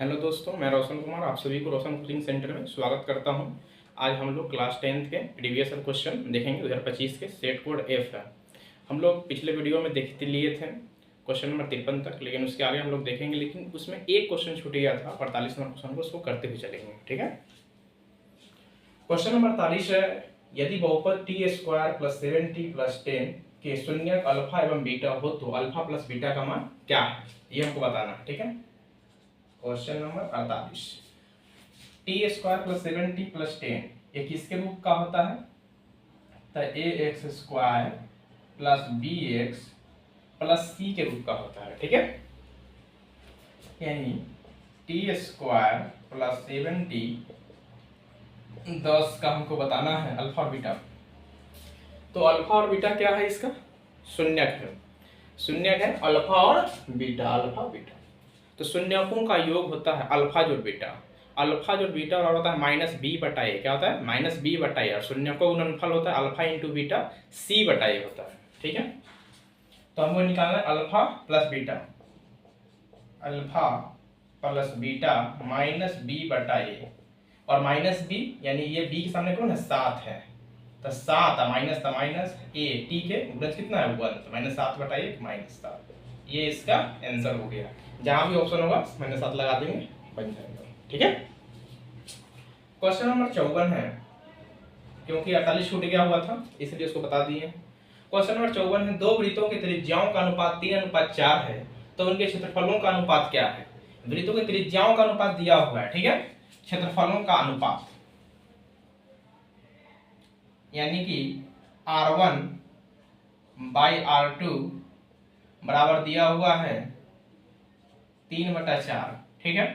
Hello दोस्तों, मैं रोशन कुमार आप सभी को रोशन कोचिंग सेंटर में स्वागत करता हूं। आज हम लोग क्लास 10th के प्रीवियस ईयर क्वेश्चन देखेंगे। 2025 के सेट कोड एफ है। हम लोग पिछले वीडियो में देखते लिए थे क्वेश्चन नंबर 53 तक, लेकिन उसके आगे हम लोग देखेंगे। लेकिन उसमें एक क्वेश्चन छूट गया था 48 नंबर क्वेश्चन को, उसको करते हुए चलेंगे। ठीक है, क्वेश्चन नंबर 48 है, यदि बहुपद T square plus 7t plus 10 के शून्यक अल्फा एवं बीटा हो तो अल्फा प्लस बीटा का मान क्या है, ये हमको बताना है। ठीक है, question number 48, T square plus 7t plus 10 ये किसके रूप का होता है? तो A X square plus B X plus C के रूप का होता है। ठीक है, यानी टी स्क्वायर प्लस 7t 10 का हमको बताना है अल्फा और बीटा। तो अल्फा और बीटा क्या है? इसका शून्यक है। शून्यक है अल्फा और बीटा, अल्फा बीटा। तो शून्यकों का योग होता है अल्फा जोड़ बीटा। अल्फा जोड़ बीटा और होता है माइनस बी बटा ए। क्या होता है? माइनस बी बटा ए। और शून्यकों का गुणनफल होता है अल्फा इंटू बीटा सी बटा ए होता है। ठीक है, तो हमको निकालना है alpha plus beta. Alpha plus beta minus B बटा ए, और माइनस बी यानी ये बी के सामने कौन है? 7 है। तो 7 माइनस ए, टी के गुणज कितना है? 1। तो माइनस 7 बटा ए माइनस 7, ये इसका आंसर हो गया। जहां भी ऑप्शन होगा मैंने 7 लगा देंगे, बन जाएगा। ठीक है, क्वेश्चन नंबर 54 है, क्योंकि 48 छूट गया हुआ था इसलिए उसको बता दिए। क्वेश्चन नंबर 54 है, दो वृत्तों की त्रिज्याओं का अनुपात 3:4 है तो उनके क्षेत्रफलों का अनुपात क्या है? वृत्तों की त्रिज्याओं का अनुपात दिया हुआ है। ठीक है, क्षेत्रफलों का अनुपात यानी कि R1 बाई R2 बराबर दिया हुआ है 3/4। ठीक है,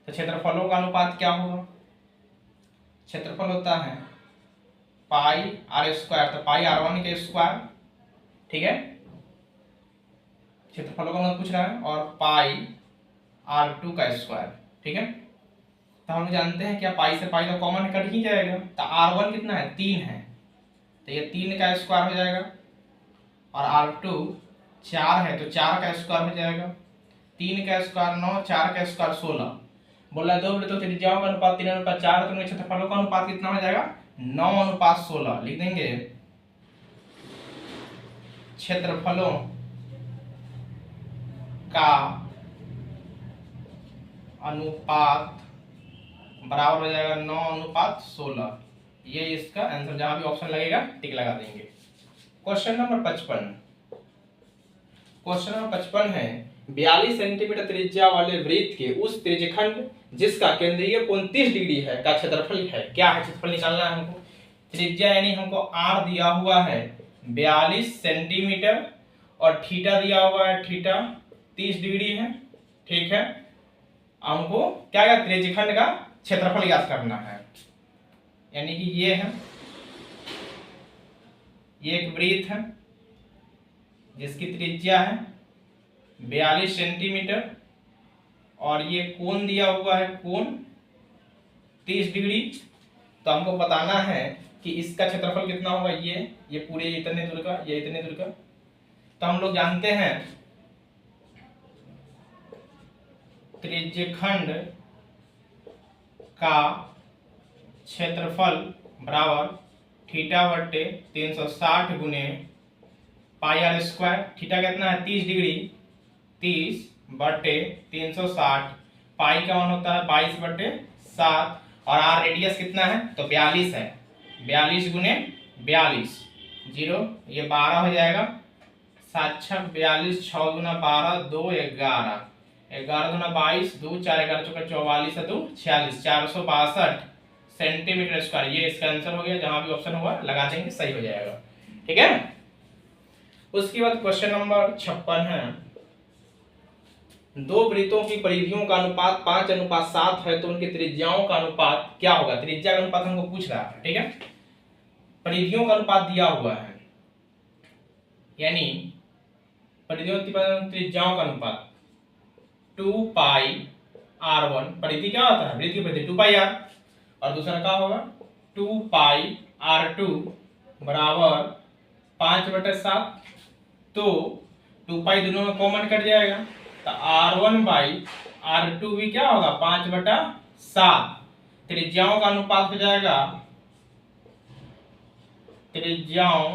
तो क्षेत्रफलों का अनुपात क्या होगा? क्षेत्रफल होता है पाई आर स्क्वायर, तो पाई R1 के स्क्वायर। ठीक है, क्षेत्रफलों का मतलब पूछ रहा है, और पाई R2 का स्क्वायर। ठीक है, तो हम जानते हैं क्या पाई से पाई तो कॉमन कट ही जाएगा। तो R1 कितना है? 3 है, तो ये 3 का स्क्वायर हो जाएगा, और R2 4 है तो 4 का स्क्वायर हो जाएगा। 3 का स्क्वायर 9, 4 का स्क्वायर 16। बोला दो वृत्तों की त्रिज्याओं का अनुपात 3:4, तो उनके क्षेत्रफलों का अनुपात कितना हो जाएगा? 9:16। लिख देंगे क्षेत्रफलों का अनुपात बराबर हो जाएगा 9:16। ये इसका आंसर, जहां भी ऑप्शन लगेगा टिक लगा देंगे। क्वेश्चन नंबर 55, क्वेश्चन नंबर 55 है, 42 सेंटीमीटर त्रिज्या वाले वृत्त के उस त्रिज्यखंड जिसका केंद्रीय कोण 30 डिग्री है का क्षेत्रफल है। क्या है? क्षेत्रफल निकालना है हमको। त्रिज्या यानी हमको r दिया हुआ है 42 सेंटीमीटर, और थीटा दिया हुआ है, थीटा 30 डिग्री है। ठीक है, हमको क्या क्या त्रिज्यखंड का क्षेत्रफल ज्ञात करना है। यानी कि ये है, ये एक वृत्त है जिसकी त्रिज्या है 42 सेंटीमीटर, और ये कोण दिया हुआ है, कोण 30 डिग्री। तो हमको बताना है कि इसका क्षेत्रफल कितना होगा। ये पूरे इतने दूर का, ये इतने दूर का। तो हम लोग जानते हैं त्रिज्यखंड का क्षेत्रफल बराबर थीटा बट्टे 360 गुने पाई आर स्क्वायर। थीटा कितना है? 30 डिग्री, 30 बट्टे 360। पाई का मान होता है 22/7, और आर रेडियस कितना है? तो 42 है। 42 गुने 42, 0, ये 12 हो जाएगा। 7 6 42, 6 गुना 12, 2 11, 11 गुना 22, 2 4 11 चौका 44, 2 46, 462 सेंटीमीटर स्क्वायर। ये इसका आंसर हो गया। जहां भी ऑप्शन होगा लगा देंगे, सही हो जाएगा। ठीक है, उसके बाद क्वेश्चन नंबर 56 है, दो वृत्तों की परिधियों का अनुपात 5:7 है तो उनकी त्रिज्याओं का अनुपात क्या होगा? त्रिज्या का अनुपात हमको पूछ रहा है। ठीक है, परिधियों का अनुपात दिया हुआ है, यानी परिधियों त्रिज्याओं का अनुपात 2 पाई R1। परिधि क्या होता है? वृत्त की परिधि 2 पाई R, और दूसरा क्या होगा? 2 पाई R2 बराबर 5/7। तो 2 पाई दोनों में कॉमन कट जाएगा, तो R1 बाई R2 भी क्या होगा 5/7। त्रिज्याओं का अनुपात हो जाएगा, त्रिज्याओं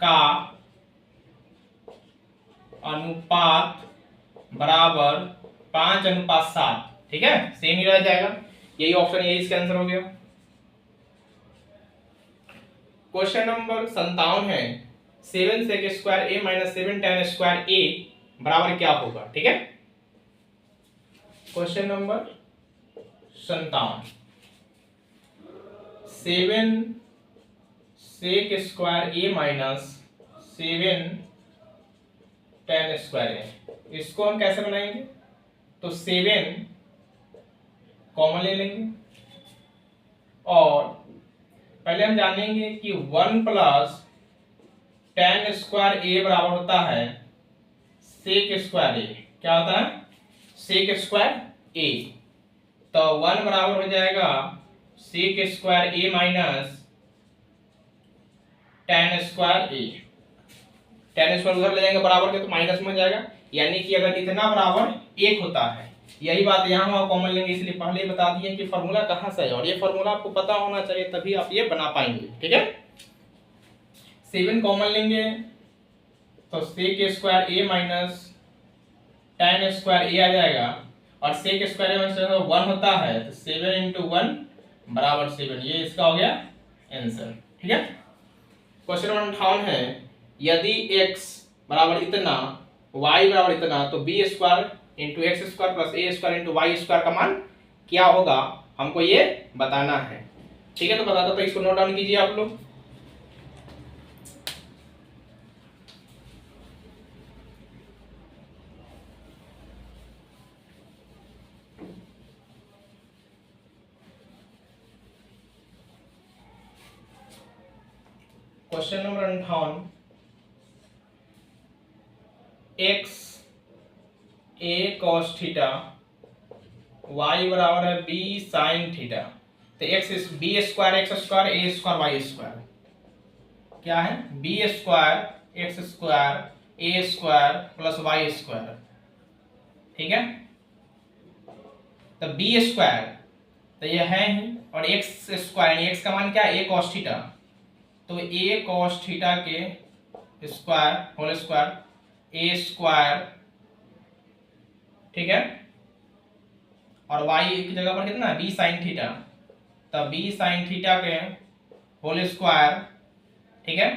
का अनुपात बराबर 5/7। ठीक है, सेम ही रह जाएगा। यही ऑप्शन, यही इसका आंसर हो गया। क्वेश्चन नंबर 57 है 7 sec square a minus 7 tan square a बराबर क्या होगा। ठीक है, question number 57, 7 sec square a minus 7 tan square a, इसको हम कैसे बनाएंगे, तो 7 कॉमन ले लेंगे और पहले हम जानेंगे कि 1 प्लस tan स्क्वायर a बराबर होता है sec स्क्वायर a। क्या होता है, sec स्क्वायर a। तो 1 बराबर हो जाएगा sec square a minus tan square a। tan square उधर ले जाएंगे बराबर के, तो माइनस में जाएगा, यानी कि अगर इतना बराबर 1 होता है, यही बात यहाँ हम कॉमन लेंगे, इसलिए पहले ही बता दिए कि फॉर्मूला कहाँ से है, और ये फॉर्मूला आपको पता होना चाहिए, तभी आप ये बना पाएंगे। ठीक है, 7 कॉमन लेंगे तो sec square a minus tan square a आ जाएगा, और sec स्क्वायर a माइनस 1 होता है, तो 7 × 1 बराबर 7। ये इसका हो गया आंसर। ठीक है, क्वेश्चन नंबर 58 है यदि x बराबर इतना, y बराबर इतना, तो b square into X square plus a square into Y square का मान क्या होगा, हमको ये बताना है। ठीक है, तो बताता, तो इसको नोट डाउन कीजिए आप लोग। Question number 58, x a cos theta y बराबर है b sin थीटा, तो b square X square a square Y square क्या है, b square X square a square plus Y square. ठीक है, तो b स्क्वायर तो ये है ही, और x स्क्वायर, x का मान क्या है, a cos थीटा, तो a cos थीटा के square whole square a square. ठीक है, और y की जगह पर कितना है, b sin थीटा, तो b sin थीटा के होल स्क्वायर। ठीक है,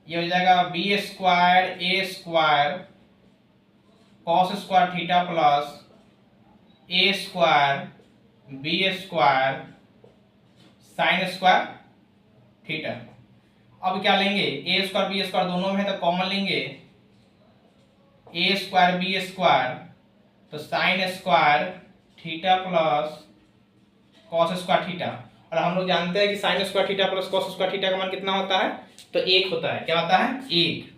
ये हो जाएगा b square a square cos square theta plus a square b square sin square theta. अब क्या लेंगे, a स्क्वायर b स्क्वायर दोनों में है, तो कॉमन लेंगे a स्क्वायर b स्क्वायर, तो sine square theta plus cos square theta, और हम लोग जानते हैं कि sine square theta plus cos square theta का मान कितना होता है, तो 1 होता है। क्या होता है, 1।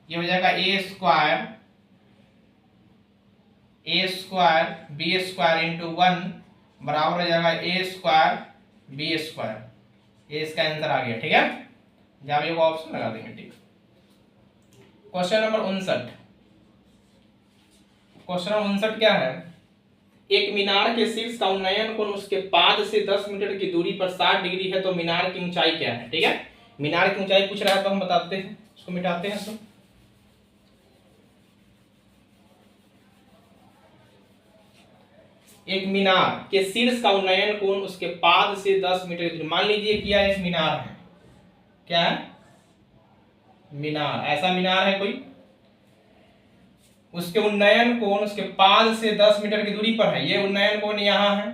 ये हो जाएगा a square b square into 1 बराबर हो जाएगा a स्क्वायर b स्क्वायर। ये इसका आंसर आ गया। ठीक है, जहां ये ऑप्शन लगा देंगे। ठीक, क्वेश्चन नंबर 59, क्वेश्चन नंबर 59 क्या है, एक मीनार के शीर्ष का उन्नयन कोण उसके पाद से 10 मीटर की दूरी पर 60 डिग्री है, तो मीनार की ऊंचाई क्या है। ठीक है, मीनार की ऊंचाई पूछ रहा है, तो हम बताते हैं, इसको मिटाते हैं। तो एक मीनार के शीर्ष का उन्नयन कोण उसके पाद से 10 मीटर की दूरी, मान लीजिए कि यह एक मीनार है। क्या है, मीनार, ऐसा मीनार है कोई, उसके उन्नयन कोण उसके पाद से 10 मीटर की दूरी पर है। ये उन्नयन कोण यहाँ है,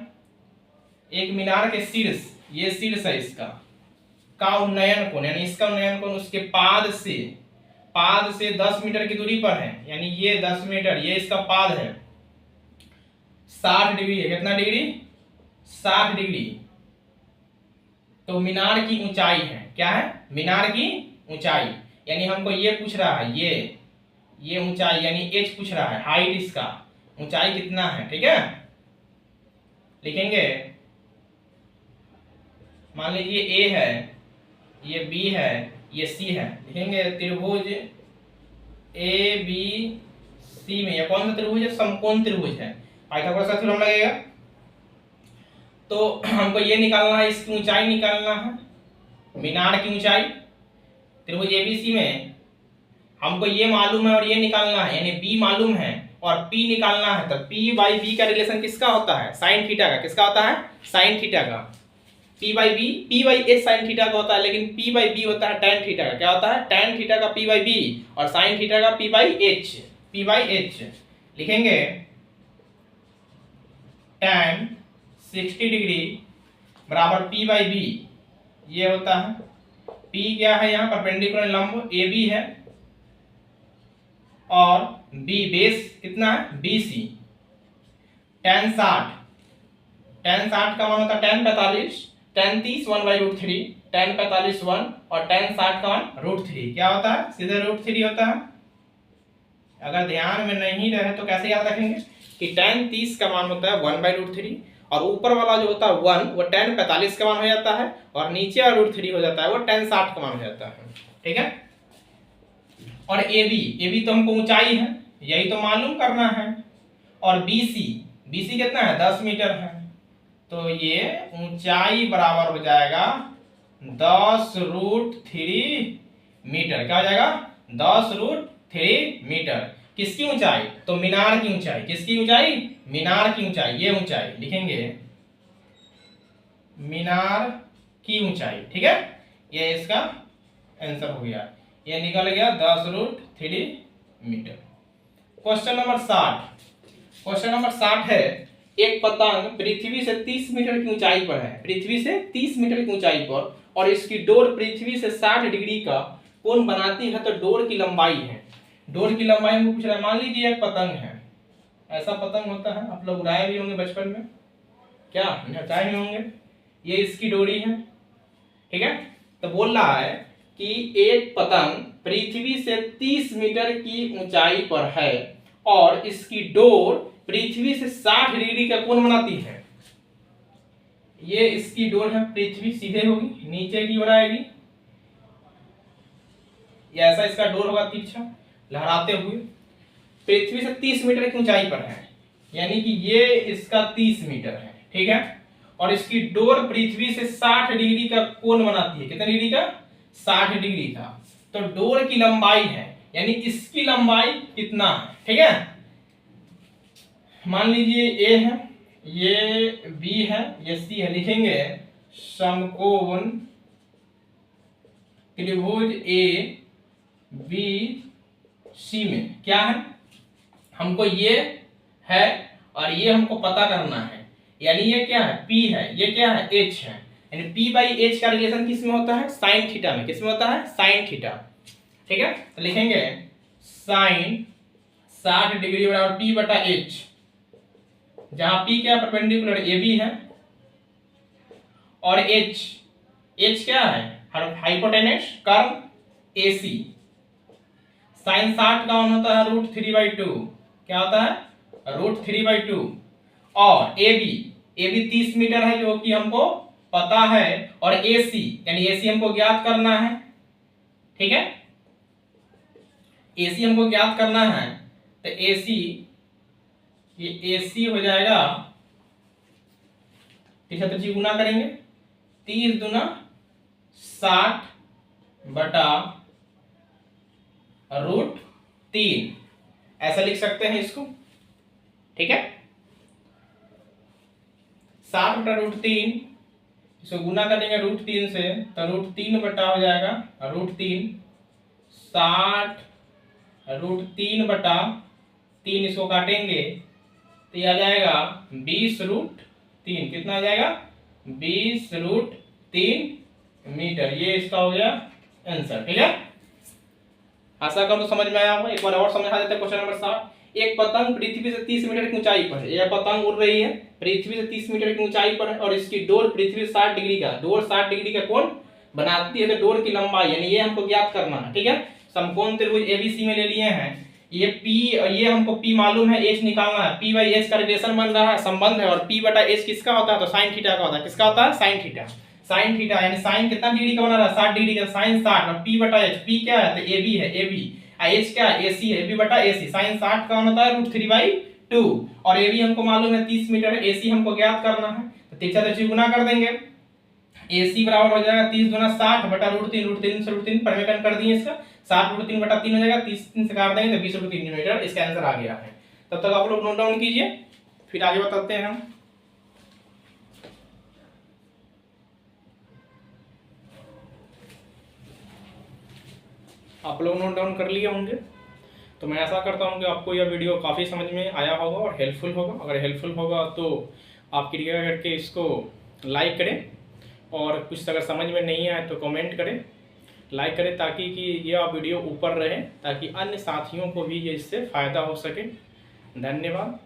एक मीनार के शीर्ष, ये शीर्ष है इसका, का उन्नयन कोण, यानी इसका उन्नयन कोण उसके पाद से 10 मीटर की दूरी पर है, यानी ये 10 मीटर, ये इसका पाद है, 60 डिग्री है। कितना डिग्री, 60 डिग्री। तो मीनार की ऊंचाई है, क्या है, मीनार की ऊंचाई, यानी हमको ये पूछ रहा है, ये ऊंचाई यानी h पूछ रहा है, हाइट इसका, ऊंचाई कितना है। ठीक है, लिखेंगे, मान लीजिए a है, ये b है, ये c है, लिखेंगे त्रिभुज a b सी में, यह कौन सा त्रिभुज है? समकोण त्रिभुज है, पाइथागोरस का थ्योरम लगेगा। तो हमको ये निकालना है, इसकी ऊंचाई निकालना है, मीनार की ऊंचाई त्रिभुज एबीसी में हमको ये मालूम है और ये निकालना है, यानी बी मालूम है और पी निकालना है। तो पी बाई बी का रिलेशन किसका होता है? साइन थीटा का। किसका होता है? साइन थीटा का। P by B, P by H sine theta का होता है, लेकिन पी बाई बी होता है टैन थीटा का। क्या होता है? टैन थीटा का पी बाई बी और साइन थीटा का P by H. P by H लिखेंगे टैन 60 डिग्री बराबर पी बाई बी, ये होता है। पी क्या है? यहाँ परपेंडिकुलर लंब ए बी है और बी बेस कितना है? BC। टैन 60, टैन 60 का मान होता है टैन 45, टैन 30 1/√3, टैन 45 1 और टैन 60 का मान √3। क्या होता है? सीधे √3 होता है। अगर ध्यान में नहीं रहे तो कैसे याद रखेंगे कि टैन 30 का मान होता है 1/√3 और ऊपर वाला जो होता है 1 वो टैन 45 का मान हो जाता है और नीचे वाला √3 हो जाता है वो टैन 60 का मान हो जाता है। ठीक है। और ए बी तो हमको ऊंचाई है, यही तो मालूम करना है। और BC कितना है? 10 मीटर है। तो ये ऊंचाई बराबर हो जाएगा 10√3 मीटर। क्या हो जाएगा? 10√3 मीटर। किसकी ऊंचाई? तो मीनार की ऊंचाई। किसकी ऊंचाई? मीनार की ऊंचाई। ये ऊंचाई लिखेंगे मीनार की ऊंचाई। ठीक है, ये इसका आंसर हो गया। ये निकल गया 10√3 मीटर। Question number 60। क्वेश्चन नंबर 60 है, एक पतंग पृथ्वी से 30 मीटर की ऊंचाई पर है, पृथ्वी से 30 मीटर की ऊंचाई पर, और इसकी डोर पृथ्वी से 60 डिग्री का कोण बनाती है। तो डोर की लंबाई है, डोर की लंबाई हमको पूछ रहा है। मान लीजिए एक पतंग है, ऐसा पतंग होता है, आप लोग उड़ाए भी होंगे बचपन में, क्या उड़ाए भी होंगे। ये इसकी डोरी है। ठीक है, तो बोल रहा है कि एक पतंग पृथ्वी से 30 मीटर की ऊंचाई पर है और इसकी डोर पृथ्वी से 60 डिग्री का कोण बनाती है। ये इसकी डोर है, पृथ्वी सीधे होगी, नीचे की ओर आएगी, ऐसा इसका डोर होगा तिरछा लहराते हुए, पृथ्वी से 30 मीटर की ऊंचाई पर है, यानी कि ये इसका 30 मीटर है। ठीक है, और इसकी डोर पृथ्वी से 60 डिग्री का कोण बनाती है। कितने डिग्री का? 60 डिग्री का। तो डोर की लंबाई है, यानी इसकी लंबाई कितना है। ठीक है, मान लीजिए ए है, ये बी है, ये सी है। लिखेंगे समकोण त्रिभुज ए बी सी में क्या है? हमको ये है और ये हमको पता करना है, यानी ये क्या है? P है, ये क्या है? H है। यानी P बाई H का रिलेशन किस में होता है? साइन थीटा में। किस में होता है? Sine theta. ठीक है, तो लिखेंगे साइन 60 डिग्री बराबर P बटा H, जहां P क्या? परपेंडिकुलर AB है और H क्या है? Hypotenuse curve AC। साइन 60 का मान होता है √3/2। क्या होता है? √3/2। और AB 30 मीटर है जो कि हमको पता है, और AC यानी AC हमको ज्ञात करना है। ठीक है, AC हमको ज्ञात करना है, तो ये AC हो जाएगा, तीसरा गुना करेंगे, 30 दूना 60 बटा √3, ऐसा लिख सकते हैं इसको। ठीक है, 60 बटा √3, इसको गुना करेंगे √3 से, तो √3 बटा हो जाएगा √3, 60 √3 बटा 3, इसको काटेंगे तो ये आ जाएगा 20√3। कितना आ जाएगा? 20√3 मीटर। ये इसका हो गया आंसर। ठीक है, आशा करूं समझ में आया होगा। एक बार और समझा देते हैं क्वेश्चन नंबर 7। एक पतंग पृथ्वी से 30 मीटर की ऊंचाई पर है, यह पतंग उड़ रही है, पृथ्वी से 30 मीटर की ऊंचाई पर है और इसकी डोर पृथ्वी से 60 डिग्री का, डोर 60 डिग्री का कोण बनाती है। तो डोर की लंबाई यानी ये हमको ज्ञात करना है। ठीक है, समकोण त्रिभुज एबीसी में ले लिए हैं, ये P और ये हमको P मालूम है, H निकालना है। P बाई H का रिलेशन बन रहा है, संबंध है, और P बटा H किसका होता है? तो साइन थीटा का होता है। किसका होता है? Sine theta. साइन थीटा यानी साइन कितना डिग्री का बना रहा है? 60 डिग्री का। साइन 60 और P बटा H, P क्या है? तो AB है, AB एच क्या है, AC है, बी बटा AC, साइन 60 का होता है √3/2 और ए भी हमको मालूम है 30 मीटर है, AC हमको ज्ञात करना है, तो तिरछा तिरछी गुना कर देंगे, AC बराबर हो जाएगा 30 दूना 60 बटा √3 से √3 परिमेकन कर दिए इसका, 60 √3 बटा 3 हो जाएगा, 30 3 से काट देंगे तो 20 √3 मीटर, इसका आंसर आ गया है। तब तक आप लोग नोट डाउन कीजिए, फिर आगे बताते हैं हम। आप लोग नोट डाउन कर लिए होंगे, तो मैं ऐसा करता हूँ कि आपको यह वीडियो काफ़ी समझ में आया होगा और हेल्पफुल होगा। अगर हेल्पफुल होगा तो आप कृपया करके इसको लाइक करें, और कुछ अगर समझ में नहीं आए तो कमेंट करें, लाइक करें, ताकि कि यह वीडियो ऊपर रहे, ताकि अन्य साथियों को भी इससे फ़ायदा हो सके। धन्यवाद।